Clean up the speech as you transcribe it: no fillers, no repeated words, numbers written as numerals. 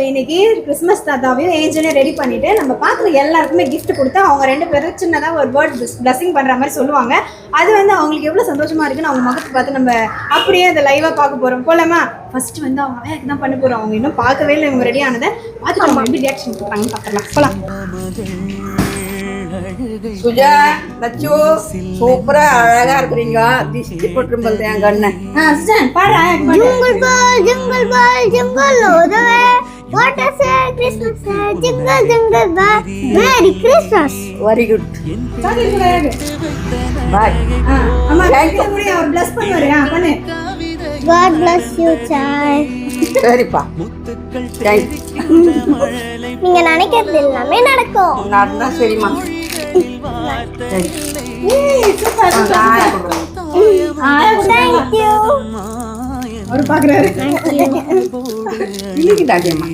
இன்னைக்கு Christmas தாத்தாவையும் ஏஞ்சலையும் ready பண்ணிட்டு நம்ம பார்க்குற எல்லாருக்குமே கிஃப்ட் கொடுத்து அவங்க ரெண்டு பேரும் சின்னதாக ஒரு வேர்ட் பிளஸிங் பண்ணுற மாதிரி சொல்லுவாங்க. அது அவங்களுக்கு எவ்வளோ சந்தோஷமா இருக்குன்னு அவங்க முகத்தை பார்த்து நம்ம அப்படியே அதை லைவாக பார்க்க போகிறோம். போலாமா? ஃபர்ஸ்ட் அவங்க வேலைக்கு தான் பண்ண போகிறோம். அவங்க இன்னும் பார்க்கவே இல்லை. இவங்க ரெடி ஆனதை பார்த்து நம்ம எப்படி ரியாக்ஷன் கொடுக்குறாங்கன்னு பார்க்கலாம். போகலாம். சுஜா, லட்சு, சூப்பரா அழகா இருக்கிறீங்க. திஷ்டி போட்டுரும்பல் என் கண்ணு. பாரு. Jingle bell, jingle bell, jingle all the way. What a say Christmas day, jingle jingle bell. Merry Christmas. Very good. Bye. அம்மா கையில கூட அவர் bless பண்ணுவாரு. பண்ணு. God bless you, child. சரிப்பா. Thank you. நீங்க நினைக்கிறது எல்லாமே நடக்கும். நடந்தா சரிம்மா. சரி. சூப்பர். Thank you. அவர் பாக்குறாரு. இன்னைக்கு தாட்டியம்மா.